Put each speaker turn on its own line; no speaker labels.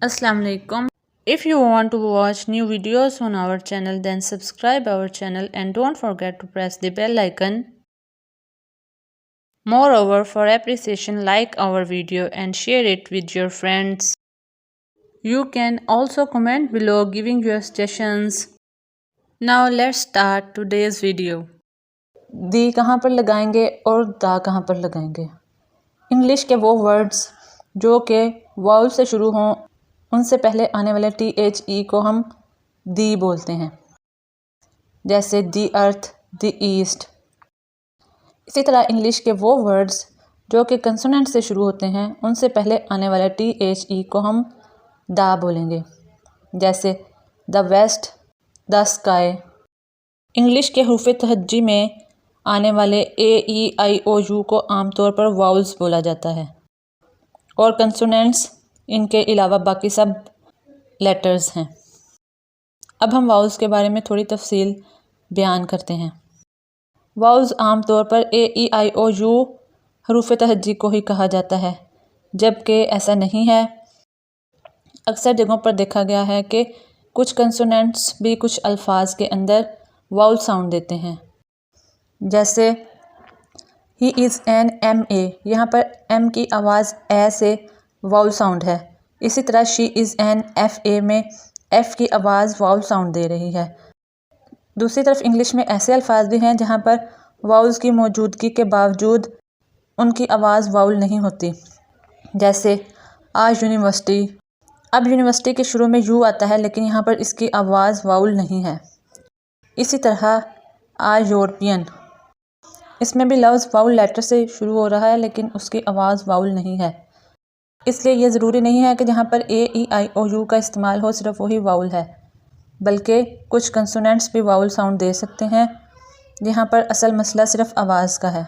Assalamu alaikum. If you want to watch new videos on our channel, then subscribe our channel and don't forget to press the bell icon. Moreover, for appreciation, like our video and share it with your friends. You can also comment below giving your suggestions. Now let's start today's video.
دی کہاں پر لگائیں گے اور دا کہاں پر لگائیں گے؟ English کے وہ words جو کہ واؤل سے شروع ہوں ان سے پہلے آنے والے ٹی ایچ ای کو ہم دی بولتے ہیں، جیسے دی ارتھ، دی ایسٹ۔ اسی طرح انگلش کے وہ ورڈز جو کہ کنسوننٹ سے شروع ہوتے ہیں ان سے پہلے آنے والے ٹی ایچ ای کو ہم دا بولیں گے، جیسے دا ویسٹ، دا اسکائی۔ انگلش کے حروف تہجی میں آنے والے اے ای آئی او یو کو عام طور پر واؤلز بولا جاتا ہے، اور کنسوننٹس ان کے علاوہ باقی سب لیٹرز ہیں۔ اب ہم واؤلز کے بارے میں تھوڑی تفصیل بیان کرتے ہیں۔ واؤلز عام طور پر اے ای آئی او یو حروف تہجی کو ہی کہا جاتا ہے، جبکہ ایسا نہیں ہے۔ اکثر جگہوں پر دیکھا گیا ہے کہ کچھ کنسوننٹس بھی کچھ الفاظ کے اندر واؤل ساؤنڈ دیتے ہیں، جیسے ہی از این ایم اے، یہاں پر ایم کی آواز اے سے واؤل ساؤنڈ ہے۔ اسی طرح شی از این ایف اے میں ایف کی آواز واؤل ساؤنڈ دے رہی ہے۔ دوسری طرف انگلش میں ایسے الفاظ بھی ہیں جہاں پر واؤلز کی موجودگی کے باوجود ان کی آواز واؤل نہیں ہوتی، جیسے یونیورسٹی۔ اب یونیورسٹی کے شروع میں یو آتا ہے لیکن یہاں پر اس کی آواز واؤل نہیں ہے۔ اسی طرح یورپین، اس میں بھی لفظ واؤل لیٹر سے شروع ہو رہا ہے لیکن اس کی آواز واؤل نہیں ہے۔ اس لیے یہ ضروری نہیں ہے کہ جہاں پر اے ای آئی او یو کا استعمال ہو صرف وہی واؤل ہے، بلکہ کچھ کنسوننٹس بھی واؤل ساؤنڈ دے سکتے ہیں۔ یہاں پر اصل مسئلہ صرف آواز کا ہے۔